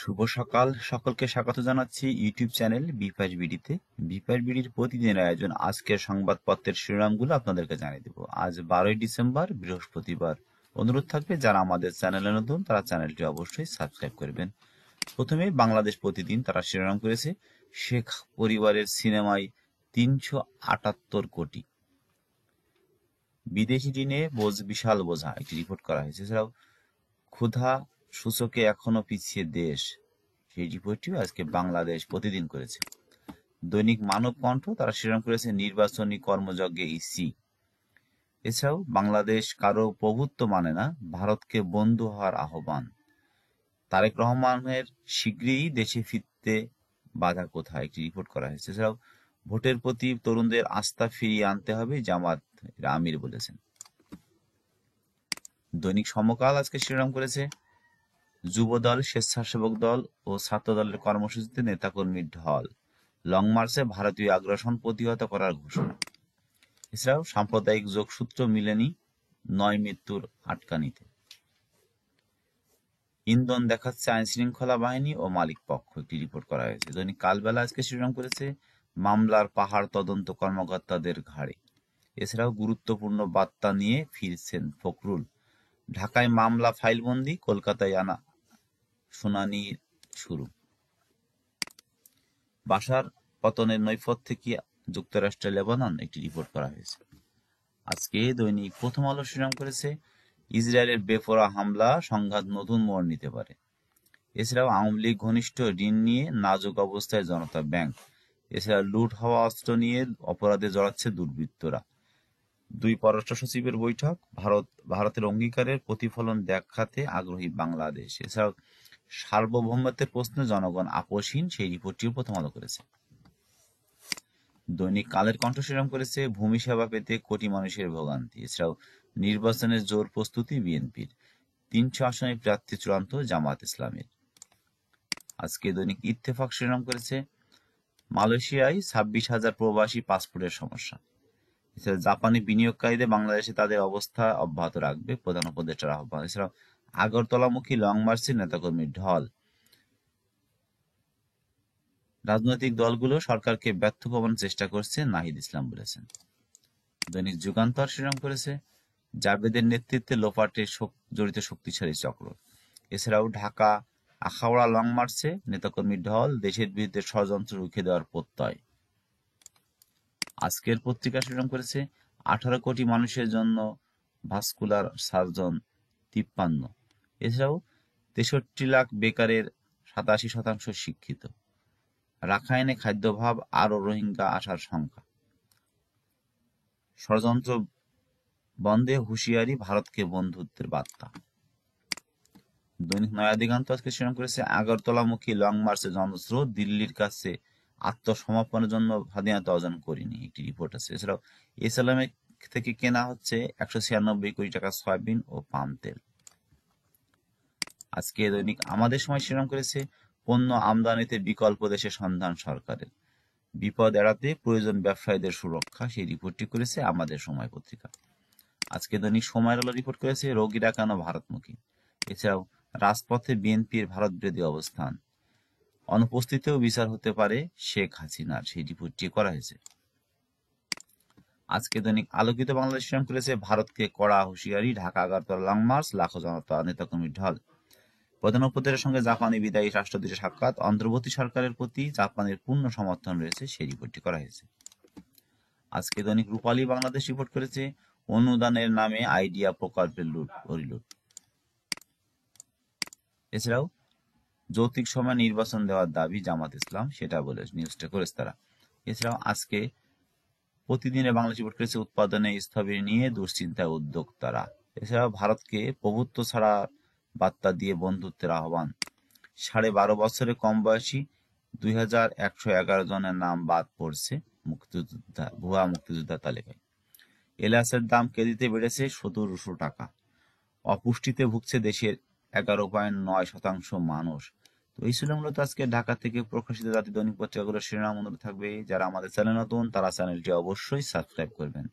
শুভ সকাল, সকলকে স্বাগত জানাচ্ছি ইউটিউব চ্যানেল বিপাশ বিডিতে। বিপাশ বিডির প্রতিদিনের আয়োজন আজকের সংবাদপত্রের শিরোনামগুলো আপনাদেরকে জানিয়ে দেব। আজ 12 ডিসেম্বর, বৃহস্পতিবার। অনুরোধ থাকবে যারা আমাদের চ্যানেলে নতুন তারা চ্যানেলটি অবশ্যই সাবস্ক্রাইব করবেন। প্রথমে বাংলাদেশ প্রতিদিন তারা শিরোনাম করেছে, শেখ পরিবারের সিনেমায় 378 কোটি, বিদেশি ঋণে বিশাল বোঝা, একটি রিপোর্ট করা হয়েছে। এছাড়াও ক্ষুধা সূচকে এখনো পিছিয়ে দেশ, সেই রিপোর্টটিও আজকে বাংলাদেশ প্রতিদিন করেছে। দৈনিক মানব কণ্ঠ তারা শিরোনাম করেছে, নির্বাচনী কর্মযজ্ঞে ইসি। এছাড়াও বাংলাদেশ কারো প্রভুত্ব মানে না, ভারতকে বন্ধু হওয়ার আহ্বান। তারেক রহমানের শীঘ্রই দেশে ফিরতে বাধা কোথায়, একটি রিপোর্ট করা হয়েছে। এছাড়াও ভোটের প্রতি তরুণদের আস্থা ফিরিয়ে আনতে হবে, জামাত আমির বলেছেন। দৈনিক সমকাল আজকে শিরোনাম করেছে, যুবদল, স্বেচ্ছাসেবক দল ও ছাত্র দলের কর্মসূচিতে নেতাকর্মীর ঢল, লং মার্চে ভারতীয় আগ্রাসন প্রতিহত করার ঘোষণা। এছাড়াও সাম্প্রদায়িক যোগসূত্র মিলেনি 9 মৃত্যুর আটকানিতে। ইন্ধন দেখাচ্ছে আইন শৃঙ্খলা বাহিনী ও মালিক পক্ষ, একটি রিপোর্ট করা হয়েছে। দৈনিক কালবেলা আজকে শিরোনাম করেছে, মামলার পাহাড় তদন্ত কর্মকর্তাদের ঘাড়ে। এছাড়াও গুরুত্বপূর্ণ বার্তা নিয়ে ফিরছেন ফখরুল, ঢাকায় মামলা ফাইলবন্দি, কলকাতায় আনা শুনানি শুরু। বাশার পতনের নৈপথ্যে কি যুক্তরাষ্ট্রের লেবানন, একটি রিপোর্ট করা হয়েছে। আজকে দৈনিক প্রথম আলো শিরোনাম করেছে, ইসরায়েলের বেপরোয়া হামলা, সংঘাত নতুন মোড় নিতে পারে। এছাড়াও আওয়ামী লীগ ঘনিষ্ঠ ঋণ নিয়ে নাজুক অবস্থায় জনতা ব্যাংক। এছাড়া লুট হওয়া অস্ত্র নিয়ে অপরাধে জড়াচ্ছে দুর্বৃত্তরা। 2 পররাষ্ট্র সচিবের বৈঠক, ভারতের অঙ্গীকারের প্রতিফলন দেখাতে আগ্রহী বাংলাদেশ। এছাড়াও সার্বভৌমত্বের প্রশ্নে জনগণ আপোষহীন, সেই রিপোর্টটিও প্রথম আলো করেছে। দৈনিক কালের কণ্ঠ শিরোনাম করেছে, ভূমি সেবা পেতে কোটি মানুষের ভোগান্তি। এছাড়াও নির্বাচনের জোর প্রস্তুতি বিএনপির, 300 আসনে প্রার্থী চূড়ান্ত জামাত ইসলামের। আজকে দৈনিক ইত্তেফাক শিরোনাম করেছে, মালয়েশিয়ায় 26,000 প্রবাসী পাসপোর্টের সমস্যা। এছাড়া জাপানি বিনিয়োগকারীদের বাংলাদেশে তাদের অবস্থা অব্যাহত রাখবে প্রধান উপদেষ্টার আহ্বান। এছাড়াও আগরতলামুখী লং মার্চে নেতাকর্মীর ঢল, রাজনৈতিক দলগুলো সরকারকে ব্যর্থ করানোর চেষ্টা করছে, নাহিদ ইসলাম বলেছেন। দৈনিক যুগান্তর শিরোনাম করেছে, জাবেদের নেতৃত্বে লোপাটে জড়িত শক্তিশালী চক্র। এছাড়াও ঢাকা আখাউড়া লং মার্চে নেতাকর্মীর ঢল, দেশের বিরুদ্ধে ষড়যন্ত্র রুখে দেওয়ার প্রত্যয়। আজকের পত্রিকা শিরোনাম করেছে, 18 কোটি মানুষের জন্য ভাস্কুলার সার্জন 53। এছাড়াও 63 লাখ বেকারের 87% শিক্ষিত। রাখাইনে খাদ্যাভাব, আরও রোহিঙ্গা আসার শঙ্কা। ষড়যন্ত্র বন্ধে হুঁশিয়ারি, ভারতকে বন্ধুত্বের বার্তা। দৈনিক নয়া দিগন্ত আজকে শিরোনাম করেছে, আগরতলামুখী লং মার্চে জনস্রোত, দিল্লির কাছে আত্মসমর্পণের জন্য স্বাধীনতা অর্জন করিনি, একটি রিপোর্ট আছে। এছাড়াও এসএলএম থেকে কেনা হচ্ছে 196 কোটি টাকা সয়াবিন ও পাম তেল। আজকে দৈনিক আমাদের সময় শিরোনাম করেছে, পণ্য আমদানিতে বিকল্প দেশের সন্ধান সরকারের, বিপদ এড়াতে প্রয়োজন ব্যবসায়ীদের সুরক্ষা, সেই রিপোর্টটি করেছে আমাদের সময় পত্রিকা। আজকে দৈনিক সময়ের আলো রিপোর্ট করেছে, রোগীরা কেন ভারতমুখী। এছাড়াও রাজপথে বিএনপির ভারত বিরোধী অবস্থান, অনুপস্থিতিতেও বিচার হতে পারে শেখ হাসিনার, সেই রিপোর্টটি করা হয়েছে। আজকে দৈনিক আলোকিত বাংলাদেশ শিরোনাম করেছে, ভারতকে কড়া হুঁশিয়ারি, ঢাকা আগরতলা লং মার্চ, লাখো জনতা নেতাকর্মীর ঢল। প্রধান উপদেষ্টার সঙ্গে জাপানি বিদায়ী রাষ্ট্রদূতের সাক্ষাৎ, অন্তর্বর্তী সরকারের প্রতি জাপানের পূর্ণ সমর্থন রয়েছে, সেই রিপোর্টটি করা হয়েছে। আজকে দৈনিক রূপালী বাংলাদেশ রিপোর্ট করেছে, অনুদানের নামে আইডিয়া প্রকল্পের লুট। এছাড়াও যৌক্তিক সময় নির্বাচন দেওয়ার দাবি জামাত ইসলাম, সেটা বলে নিউজটা করেছে তারা। এছাড়াও আজকে প্রতিদিনে বাংলাদেশ রিপোর্ট করেছে, উৎপাদনে স্থবির নিয়ে দুশ্চিন্তায় উদ্যোক্তারা। এছাড়াও ভারতকে প্রভুত্ব ছাড়া বার্তা দিয়ে বন্ধুত্বের আহ্বান। 12.5 বছরে কম বয়সী 2111 জনের নাম বাদ পড়ছে ভুয়া মুক্তিযোদ্ধা তালিকায়। এলাচের দাম কেজিতে বেড়েছে 1700 টাকা। অপুষ্টিতে ভুগছে দেশের 11.9% মানুষ। তো এই ছিল মূলত আজকে ঢাকা থেকে প্রকাশিত জাতীয় দৈনিক পত্রিকাগুলোর শিরোনাম। অনুরোধ থাকবে যারা আমাদের চ্যানেল নতুন তারা চ্যানেলটি অবশ্যই সাবস্ক্রাইব করবেন।